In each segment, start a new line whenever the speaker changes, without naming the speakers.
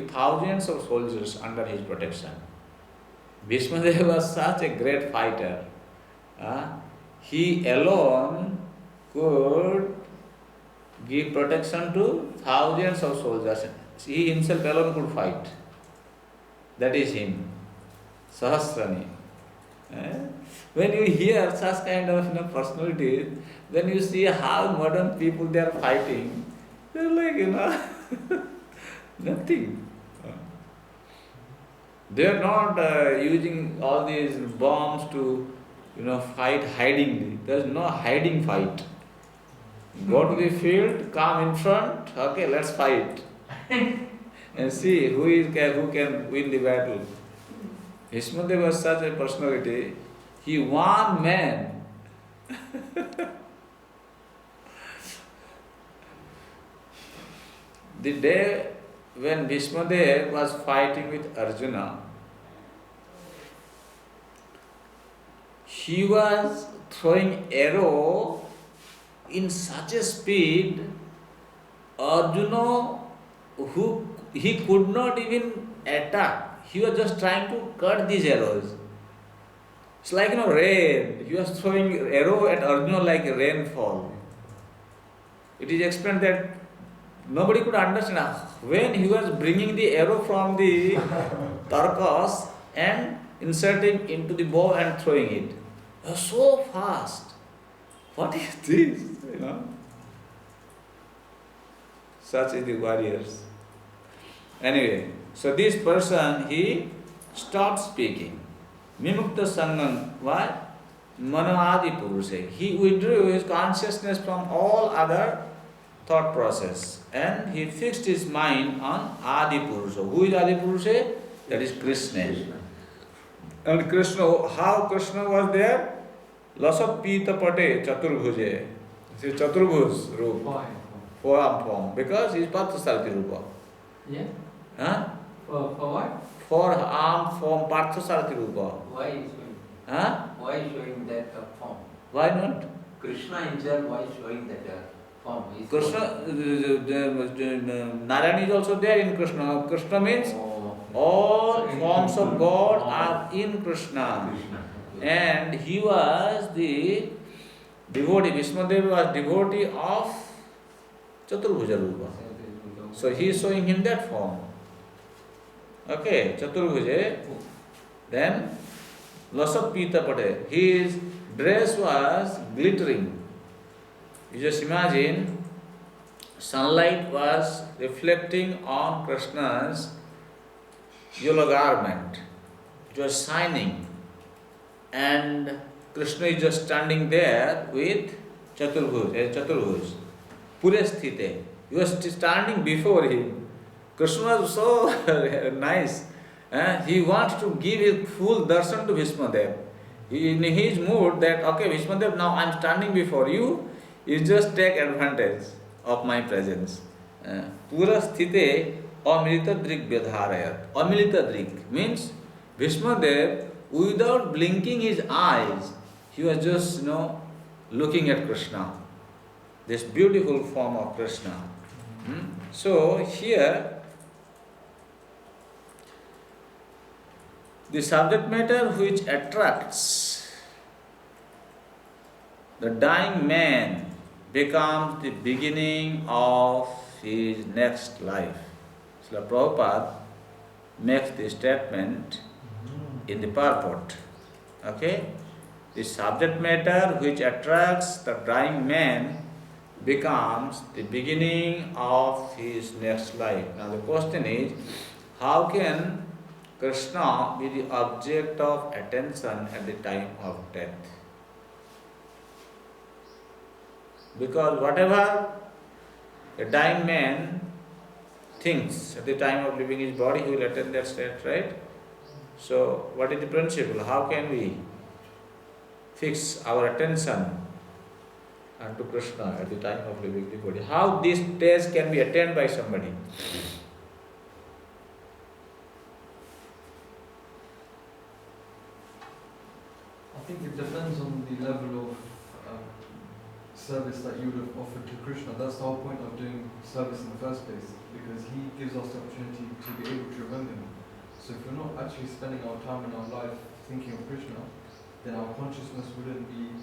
thousands of soldiers under his protection. Bhishmadeva was such a great fighter. He alone could give protection to thousands of soldiers. He himself alone could fight. That is him, Sahasrani. Eh? When you hear such kind of personalities, then you see how modern people they are fighting. They're like nothing. They are not using all these bombs to fight hidingly. There is no hiding fight. Go to the field, come in front. Okay, let's fight and see who can win the battle. Bhishmadeva was such a personality. He won man. The day when Bhishmadeva was fighting with Arjuna, he was throwing arrow in such a speed, Arjuna, who he could not even attack. He was just trying to cut these arrows. It's like rain. He was throwing arrow at Arjuna like a rainfall. It is explained that nobody could understand when he was bringing the arrow from the carcass and inserting into the bow and throwing it. It was so fast. What is this? Such is the warriors. Anyway, so this person, he stopped speaking. Mimukta Sangam, why? Manoadi Purusha. He withdrew his consciousness from all other thought process and he fixed his mind on Adi Purusha. Who is Adi Purusha? That is Krishna. And Krishna, how Krishna was there? Lasat Pita Pate Chaturbhuje. This is Chaturbhuj Rupa. Form. Because he is Parthasarathi Rupa.
Yeah?
Huh?
For what?
For arm form Parthasarathi Rupa.
Why is showing?
Huh?
Why is showing that form?
Why not?
Krishna himself, why is showing that form?
Krishna, Narayana is also there in Krishna. Krishna means all forms of God are in Krishna. And he was the devotee, Bhishmadeva was devotee of Chaturbhuja Rupa. So he is showing him that form. Okay, Chaturbhuja. Then Lasat Pita Pate. His dress was glittering. You just imagine sunlight was reflecting on Krishna's yellow garment. It was shining. And Krishna is just standing there with Chaturbhuj, Purasthite. He was standing before him. Krishna was so nice. He wants to give his full darshan to Bhishmadev. In his mood that, okay, Bhishmadev, now I am standing before you, you just take advantage of my presence. Purasthite amrita drik vedharayat. Amrita drik means Bhishmadev, without blinking his eyes, he was just, looking at Krishna. This beautiful form of Krishna. So here, the subject matter which attracts the dying man becomes the beginning of his next life. Srila Prabhupada makes the statement in the purport. Okay? The subject matter which attracts the dying man becomes the beginning of his next life. Now the question is, how can Krishna be the object of attention at the time of death? Because whatever a dying man thinks at the time of leaving his body, he will attain that state, right? So, what is the principle? How can we fix our attention unto Krishna at the time of leaving the body? How this stage can be attained by somebody?
I think it depends on the level of service that you would have offered to Krishna. That's the whole point of doing service in the first place, because he gives us the opportunity to be able to remember him. So if we're not actually spending our time in our life thinking of Krishna, then our consciousness wouldn't be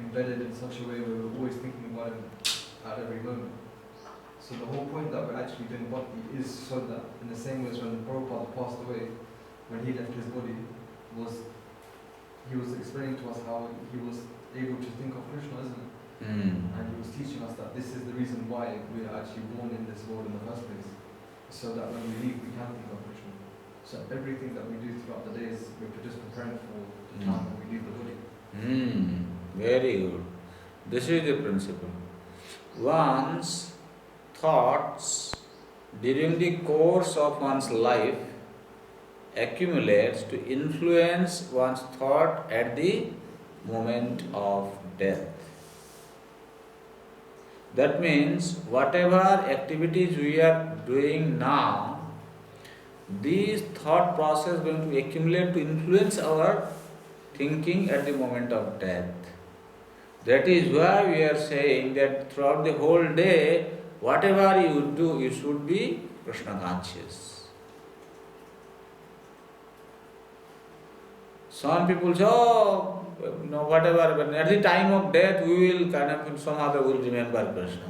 embedded in such a way where we're always thinking about him at every moment. So the whole point that we're actually doing bhakti is so that, in the same way as when Prabhupada passed away, when he left his body, he was explaining to us how he was able to think of Krishna, isn't it? And he was teaching us that this is the reason why we are actually born in this world in the first place, so that when we leave we can think of Krishna. So everything that we do throughout the day is we're just preparing for the time when we leave the body.
Very good. This is the principle. One's thoughts during the course of one's life accumulates to influence one's thought at the moment of death. That means whatever activities we are doing now, these thought process is going to accumulate to influence our thinking at the moment of death. That is why we are saying that throughout the whole day, whatever you do, you should be Krishna conscious. Some people say, whatever, but at the time of death, we will somehow will remember Krishna.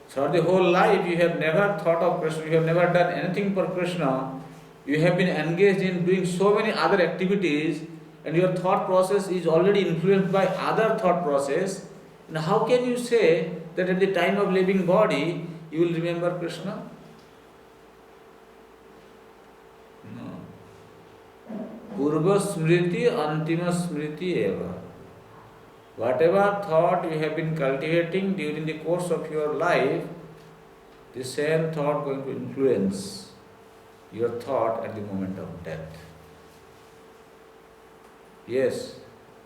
Throughout the whole life, you have never thought of Krishna, you have never done anything for Krishna, you have been engaged in doing so many other activities, and your thought process is already influenced by other thought process. And how can you say that at the time of leaving body, you will remember Krishna? No. Purva smriti, antima smriti eva. Whatever thought you have been cultivating during the course of your life, the same thought going to influence your thought at the moment of death. Yes.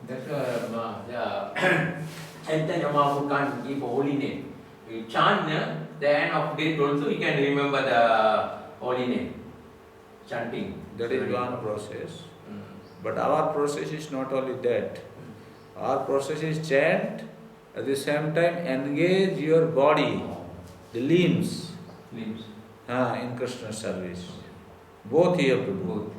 That's the Chaitanya Mahaprabhu can't give a holy name. We chant the end of death also, we can remember the holy name. Chanting.
That is one process. But our process is not only that. Our process is chant, at the same time engage your body, the limbs, in Krishna service. Both you have to do.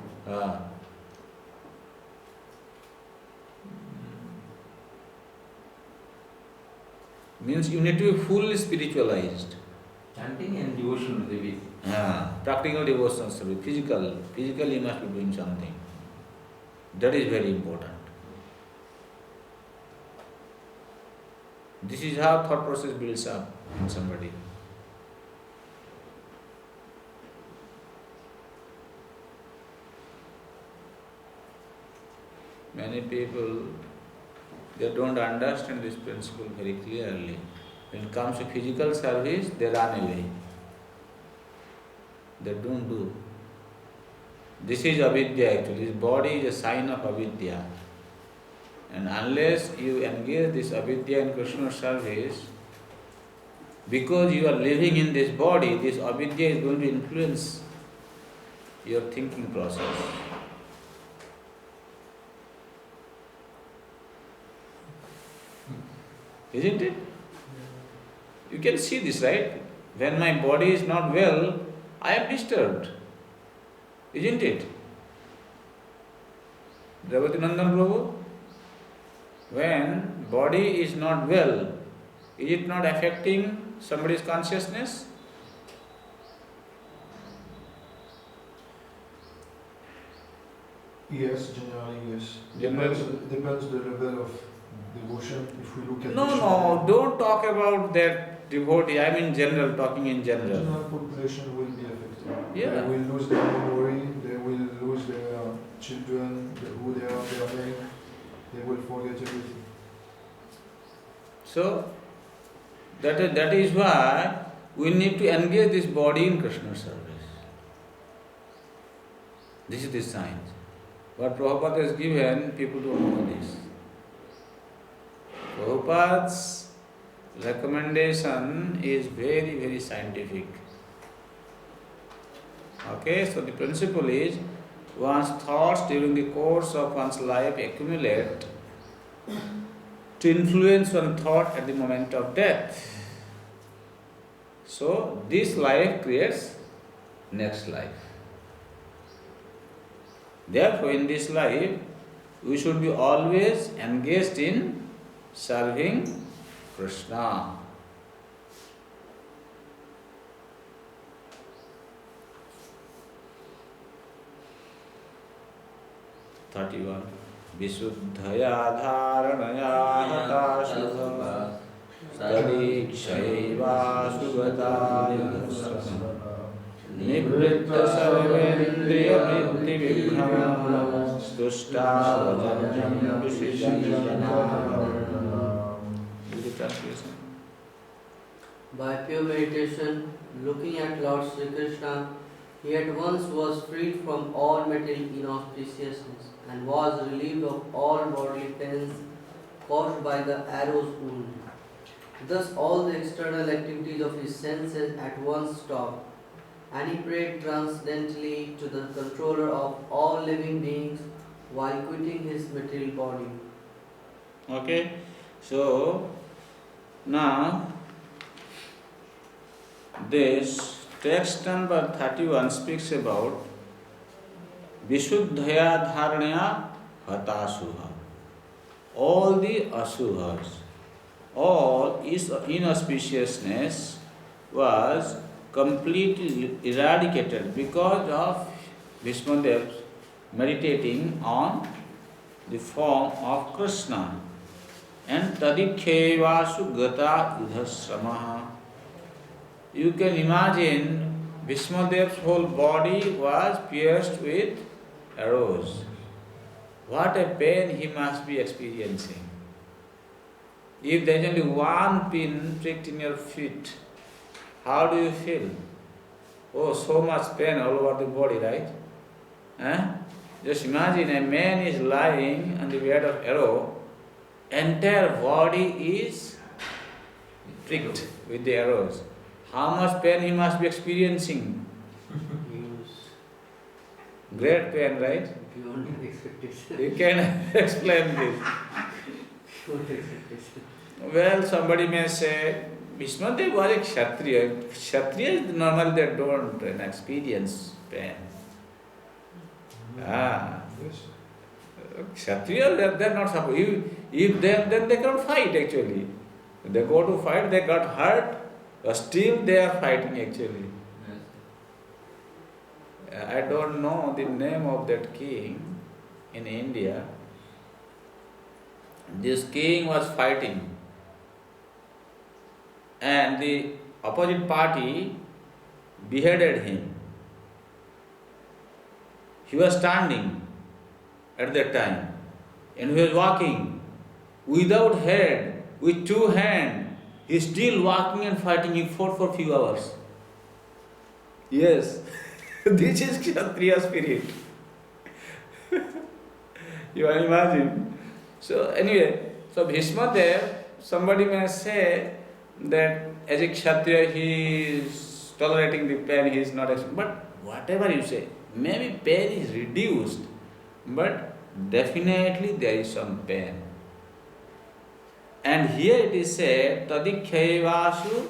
Means you need to be fully spiritualized.
Chanting and devotion to the way.
Practical devotion service, physically you must be doing something. That is very important. This is how thought process builds up in somebody. Many people, they don't understand this principle very clearly. When it comes to physical service, they run away. They don't do. This is avidya actually. This body is a sign of avidya. And unless you engage this avidya in Krishna service, because you are living in this body, this avidya is going to influence your thinking process. Isn't it? You can see this, right? When my body is not well, I am disturbed. Isn't it? Draupadi Nandan Prabhu? When body is not well, is it not affecting somebody's consciousness?
Yes, generally yes.
Generally.
Depends the level of devotion. If we look at
No, don't talk about that devotee. I mean general, talking in general.
general population will be affected.
Yeah.
They will lose their memory. They will lose their children, who they are, their name. They will forget everything.
So, that is why we need to engage this body in Krishna service. This is the science. What Prabhupada has given, people don't know this. Prabhupada's recommendation is very, very scientific. Okay, so the principle is one's thoughts during the course of one's life accumulate to influence one thought at the moment of death. So this life creates next life. Therefore, in this life, we should be always engaged in serving Krishna. विशुद्धया धारणया हता शुभा तदीक्षैवासुगताय निवृत्त सर्वेन्द्रियवृत्तिविभ्रमः स्तुष्टावजन्यं विशिष्यं.
By pure meditation, looking at Lord Sri Krishna, he at once was freed from all material inauspiciousness and was relieved of all bodily pains caused by the arrow's wound. Thus all the external activities of his senses at once stopped, and he prayed transcendently to the controller of all living beings while quitting his material body.
Okay, so now this text number 31 speaks about Vishuddhaya Dharanya Hatasuha. All the asubhas, all inauspiciousness was completely eradicated because of Bhishmadev meditating on the form of Krishna. And tadikhevasu gata yudhasramaha. You can imagine Bhishmadev's whole body was pierced with arrows. What a pain he must be experiencing. If there is only one pin pricked in your feet, how do you feel? Oh, so much pain all over the body, right? Just imagine a man is lying on the bed of arrow, entire body is pricked with the arrows. How much pain he must be experiencing? Great pain, right?
Beyond expectation.
You can explain this.
Beyond expectation.
Well, somebody may say, Bhishmadev was a Kshatriya. Kshatriyas normally they don't experience pain. Kshatriyas, they're not supposed. If then they can't fight actually. If they go to fight, they got hurt, but still they are fighting actually. I don't know the name of that king in India. This king was fighting, and the opposite party beheaded him. He was standing at that time, and he was walking without head, with two hands. He is still walking and fighting. He fought for a few hours. Yes, this is Kshatriya spirit. You can imagine. So anyway, so Bhishmadev, somebody may say that as a Kshatriya he is tolerating the pain, he is not, but whatever you say, maybe pain is reduced, but definitely there is some pain. And here it is said, tadikhyaivasu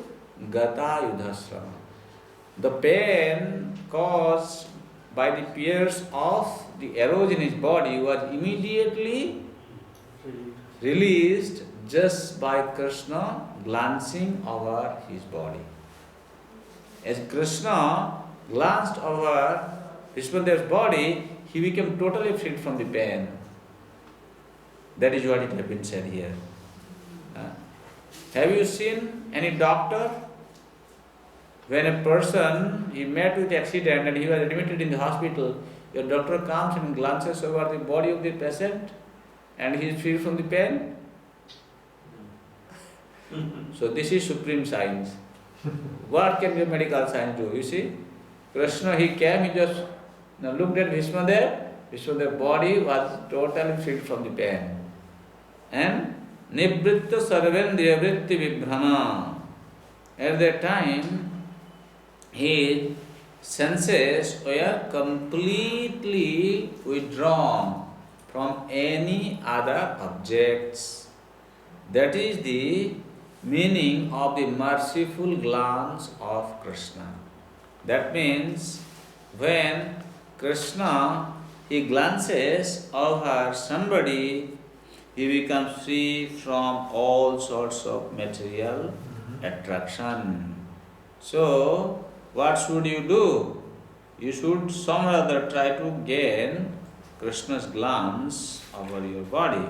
gata yudhasrama. The pain caused by the pierce of the arrows in his body was immediately released just by Krishna glancing over his body. As Krishna glanced over Vishwadev's body, he became totally freed from the pain. That is what it has been said here. Have you seen any doctor? When a person, he met with accident and he was admitted in the hospital, your doctor comes and glances over the body of the patient and he is free from the pain. So this is supreme science. What can the medical science do? You see, Krishna, he came, he just looked at Vishmadev. Vishmadev's body was totally freed from the pain. And Nivritta Sarvendriya Vritti Vibhrama. At that time, his senses were completely withdrawn from any other objects. That is the meaning of the merciful glance of Krishna. That means when Krishna he glances over somebody, he becomes free from all sorts of material attraction. So, what should you do? You should some or other try to gain Krishna's glance over your body.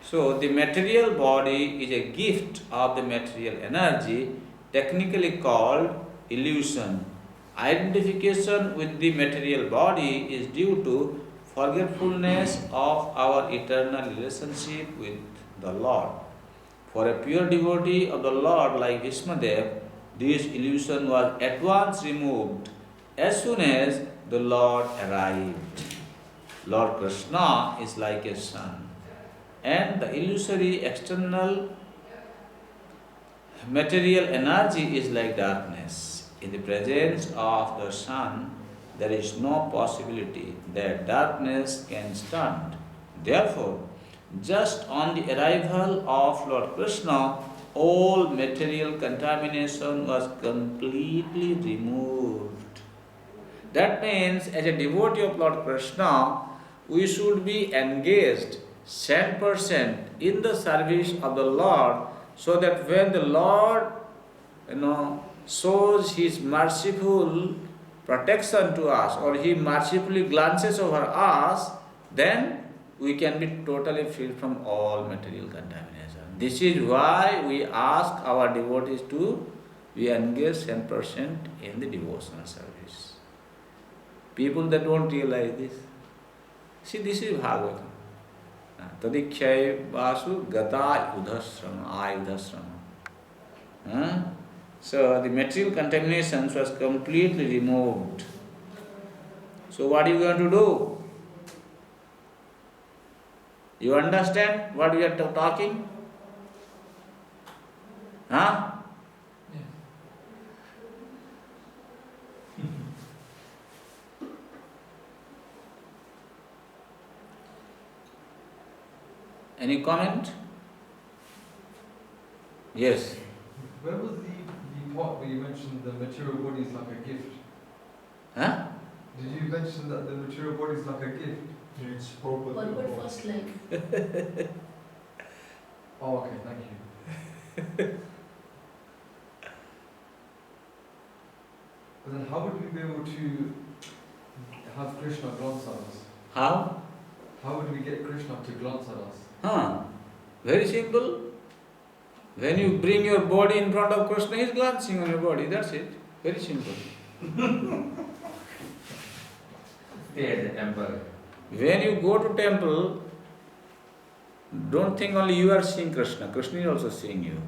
So, the material body is a gift of the material energy, technically called illusion. Identification with the material body is due to forgetfulness of our eternal relationship with the Lord. For a pure devotee of the Lord like Vishmadev, this illusion was at once removed as soon as the Lord arrived. Lord Krishna is like a sun, and the illusory external material energy is like darkness. In the presence of the sun, there is no possibility that darkness can stand. Therefore, just on the arrival of Lord Krishna, all material contamination was completely removed. That means, as a devotee of Lord Krishna, we should be engaged 100% in the service of the Lord, so that when the Lord, shows His merciful protection to us, or He mercifully glances over us, then we can be totally free from all material contamination. This is why we ask our devotees to be engaged 10% in the devotional service. People that don't realize this. See, this is Bhagavatam. Tadikhyai vasu gata yudhasrama, ayudhasrama. So the material contaminations was completely removed. So what are you going to do? You understand what we are talking? Huh? Any comment? Yes.
Where was the part where you mentioned the material body is like a gift?
Huh?
Did you mention that the material body is like a gift?
It's purple.
Purple first leg.
Oh, okay, thank you. But then how would we be able to have Krishna glance at us?
How?
How would we get Krishna to glance at us?
Very simple. When you bring your body in front of Krishna, he is glancing on your body. That's it. Very simple.
Stay at the temple.
When you go to temple, don't think only you are seeing Krishna. Krishna is also seeing you.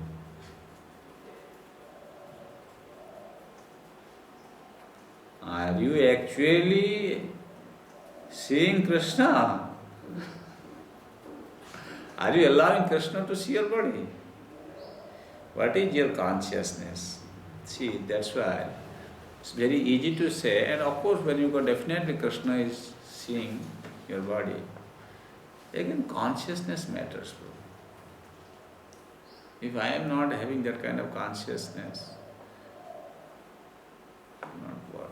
Are you actually seeing Krishna? Are you allowing Krishna to see your body? What is your consciousness? See, that's why it's very easy to say, and of course when you go, definitely Krishna is seeing your body. Again, consciousness matters, bro. If I am not having that kind of consciousness, it will not work.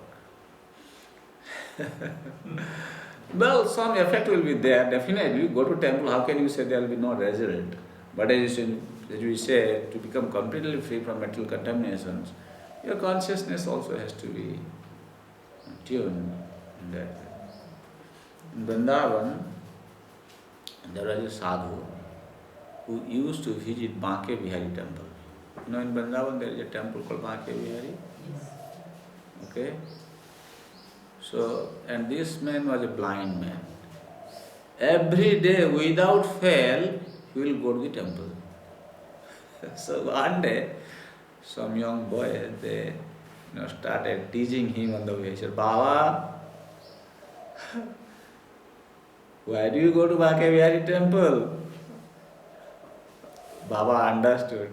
Well, some effect will be there, definitely. You go to temple, how can you say there will be no result? But as we say, to become completely free from material contaminations, your consciousness also has to be tuned in that way. In Vrindavan, there was a sadhu who used to visit Banke Bihari temple. You know, in Vrindavan there is a temple called Banke Bihari.
Yes.
Okay? So, and this man was a blind man. Every day, without fail, he will go to the temple. So one day, some young boy, they started teasing him on the way. He said, Baba, why do you go to Banke Bihari temple? Baba understood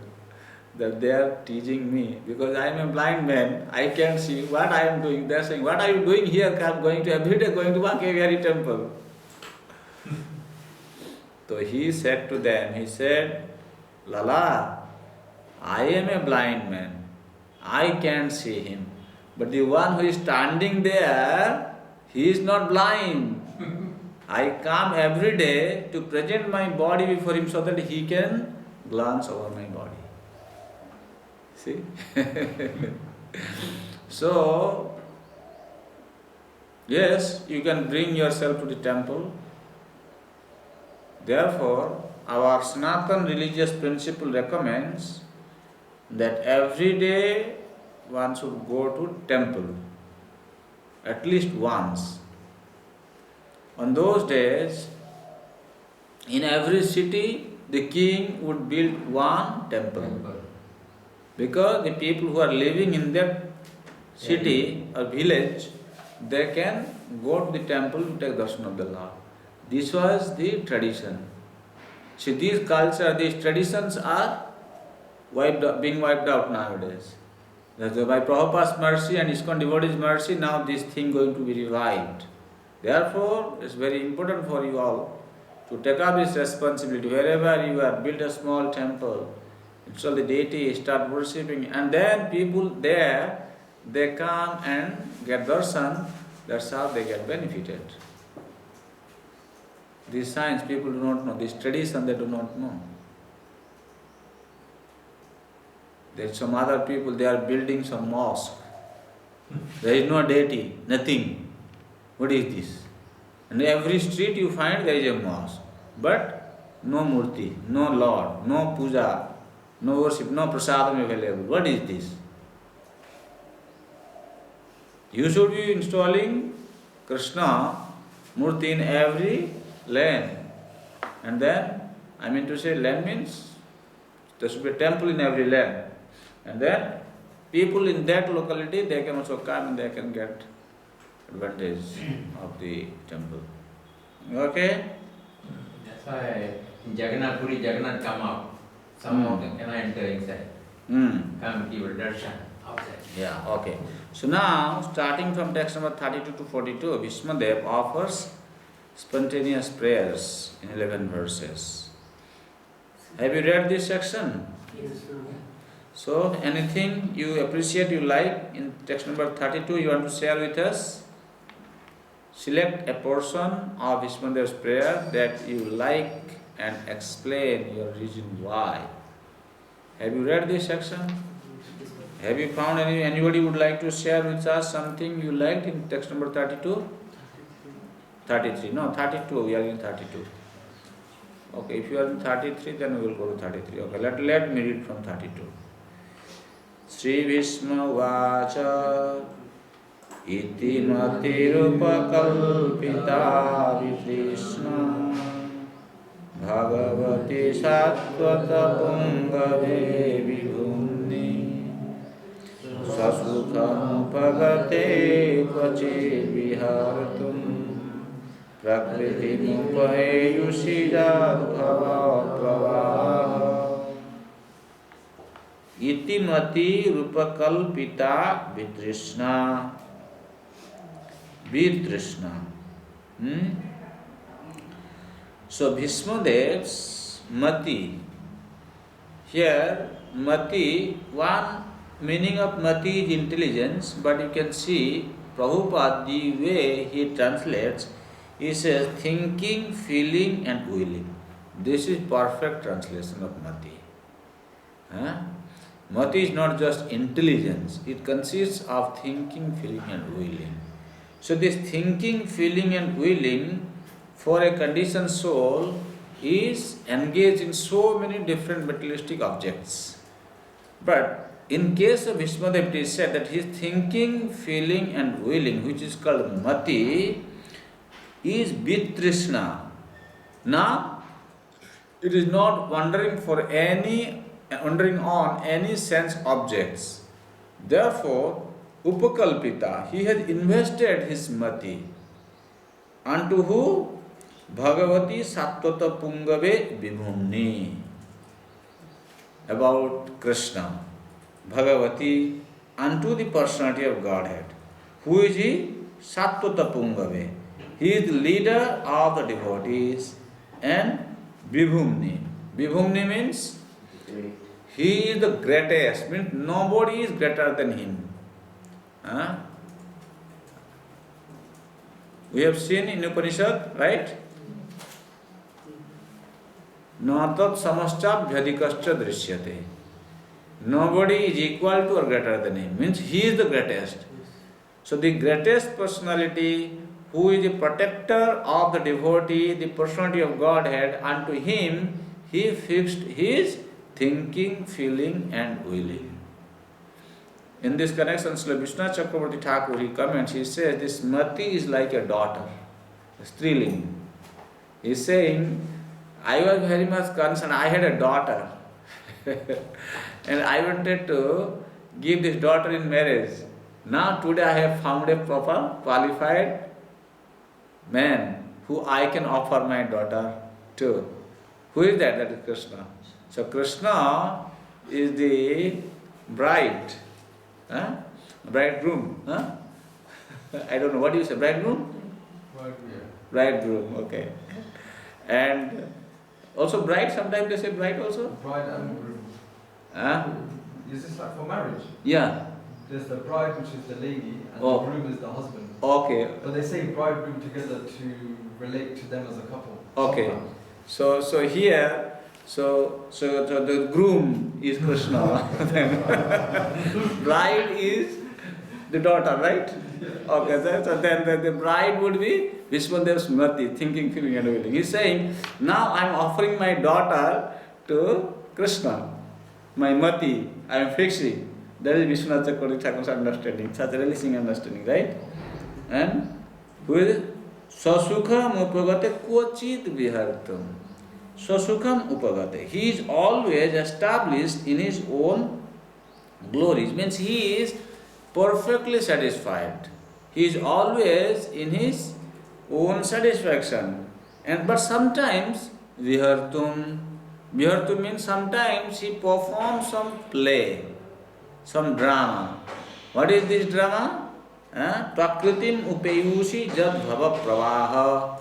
that they are teasing me because I am a blind man. I can't see what I am doing. They are saying, what are you doing here? I am going to every day going to Banke Bihari temple. So he said to them, he said, Lala, I am a blind man. I can't see him. But the one who is standing there, he is not blind. I come every day to present my body before him so that he can glance over my body. See? So, yes, you can bring yourself to the temple. Therefore, our Sanatana religious principle recommends that every day one should go to temple, at least once. On those days, in every city, the king would build one temple. Because the people who are living in that city or village, they can go to the temple to take darshan of the Lord. This was the tradition. See, these traditions are being wiped out nowadays. By Prabhupada's mercy and ISKCON devotees' mercy, now this thing going to be revived. Therefore, it's very important for you all to take up this responsibility. Wherever you are, build a small temple, install the deity, start worshipping, and then people there, they come and get darshan. That's how they get benefited. These signs people do not know. This tradition they do not know. There's some other people, they are building some mosque. There is no deity, nothing. What is this? In every street you find there is a mosque. But no murti, no Lord, no puja, no worship, no prasadam available. What is this? You should be installing Krishna murti in every lane. And then, I mean to say, lane means there should be a temple in every lane. And then people in that locality, they can also come and they can get advantage of the temple. Okay?
That's why in Jagannath Puri, Jagannath come out. Somehow cannot enter inside. Come give a darshan outside.
Yeah, okay. So now, starting from text number 32 to 42, Bhishmadev offers spontaneous prayers in 11 verses. Have you read this section?
Yes, sir.
So, anything you appreciate, you like in text number 32, you want to share with us? Select a portion of Bhishmadev's prayer that you like and explain your reason why. Have you read this section? Have you found anybody would like to share with us something you liked in text number 32? 33. No, 32. We are in 32. Okay, if you are in 33, then we will go to 33. Okay, let me read from 32. Sri Bhishma Vacha Iti Matirupakalpita Vitrishna Bhagavati Sattvata Pungave Vibhumni Sasukham Pagate Kvachit Viharatum Prakriti Mupayushidad Bhava Pravaha Iti Mati Rupakalpita Vitrishna Vitrishna. So Bhishmadev's Mati. Here Mati, one meaning of Mati is intelligence, but you can see Prabhupada, the way he translates, he says thinking, feeling and willing. This is perfect translation of Mati. Mati is not just intelligence, it consists of thinking, feeling and willing. So this thinking, feeling and willing for a conditioned soul is engaged in so many different materialistic objects. But in case of Bhishmadev, it is said that his thinking, feeling and willing, which is called Mati, is Vitrishna. Now, it is not wandering on any sense objects. Therefore, Upakalpita, he has invested his Mati. Unto who? Bhagavati Sattvata Pungave Vibhumni. About Krishna. Bhagavati, unto the personality of Godhead. Who is he? Sattvata Pungave. He is the leader of the devotees. And Vibhumni. Vibhumni means
Great.
He is the greatest, means nobody is greater than him. Huh? We have seen in Upanishad, right? Natat samastabhyadikascha drishyate. Nobody is equal to or greater than him. Means he is the greatest.
Yes.
So the greatest personality, who is the protector of the devotee, the personality of Godhead, unto him he fixed his thinking, feeling and willing. In this connection, Srila Vishwanath Chakravarti Thakur, he comments, he says, this Mati is like a daughter, a striling. He is saying, I was very much concerned, I had a daughter. And I wanted to give this daughter in marriage. Now today I have found a proper, qualified man who I can offer my daughter to. Who is that? That is Krishna. So Krishna is the bride. Huh? Bridegroom. Huh? I don't know, what do you say? Bridegroom?
Right, yeah.
Bridegroom, okay. And also bride, sometimes they say bride also?
Bride and groom.
Huh?
Is this like for marriage?
Yeah.
There's the bride, which is the lady, and
Oh.
the groom is the husband.
Okay.
But they say bride groom together to relate to them as a couple.
Okay.
Sometimes.
So here, so the groom is Krishna. Bride is the daughter, right? Okay, so then the bride would be Vishwadev Smriti, thinking, feeling and willing. He's saying, now I am offering my daughter to Krishna, my Mati, I am fixing. That is Vishwanath Chakravarti Thakur's understanding, such a releasing understanding, right? And who is it? Sasukham upagate kochit vihartam. Sasukham upagate. He is always established in his own glories. Means he is perfectly satisfied. He is always in his own satisfaction. But sometimes vihartum. Vihartum means sometimes he performs some play, some drama. What is this drama? Prakritim upayushi jad bhava pravaha.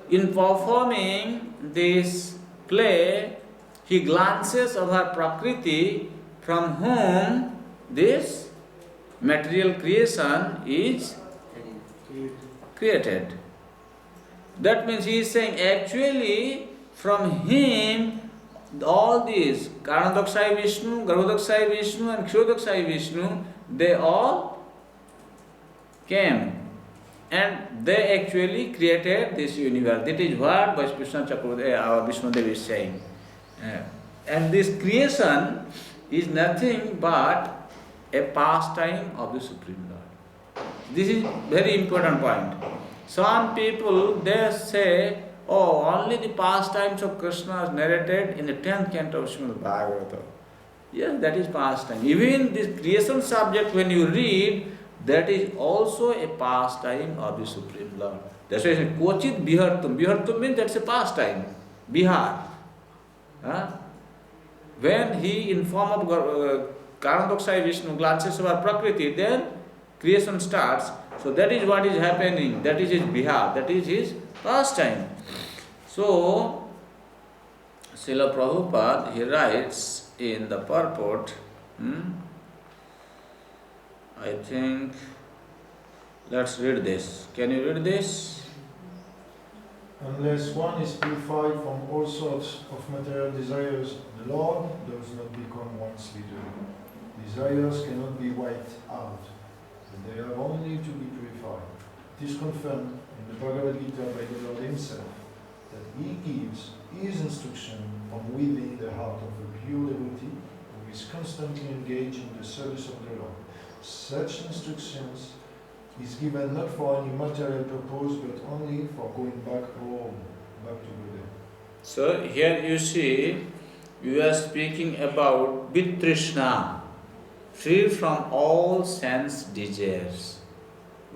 In performing this play, he glances over Prakriti, from whom this material creation is created. That means he is saying actually from him all these Karanadoksai Vishnu, Garbhodaksai Vishnu and Kshirodaksai Vishnu, they all came and they actually created this universe. That is what Vishnu Chakravarti, our Vishnudev is saying. And this creation is nothing but a pastime of the Supreme Lord. This is very important point. Some people, they say, oh, only the pastimes of Krishna is narrated in the 10th canto of Srimad Bhagavatam. Yes, that is pastime. Even this creation subject, when you read, that is also a pastime of the Supreme Lord. That's why I say, Kochit Bihartum. Bihartum means that's a pastime. Bihar. When he in form of Karanadoksai Vishnu glances over Prakriti, then creation starts. So that is what is happening. That is his Bihar. That is his pastime. So, Srila Prabhupada, he writes in the purport, I think, let's read this. Can you read this?
Unless one is purified from all sorts of material desires, the Lord does not become one's leader. Desires cannot be wiped out, but they are only to be purified. It is confirmed in the Bhagavad Gita by the Lord himself that he gives his instruction from within the heart of a pure devotee who is constantly engaged in the service of the Lord. Such instructions is given not for any material purpose, but only for going back home, back to Buddha.
So here you see, we are speaking about Vitrishna, free from all sense desires.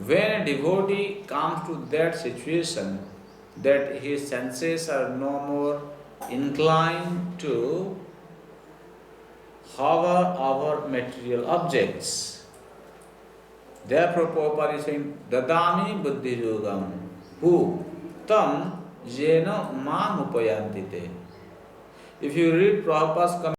When a devotee comes to that situation, that his senses are no more inclined to hover over material objects. Therefore, Prabhupada is saying, Dadami buddhi yogam, who tam jena mam upayantite. If you read Prabhupada's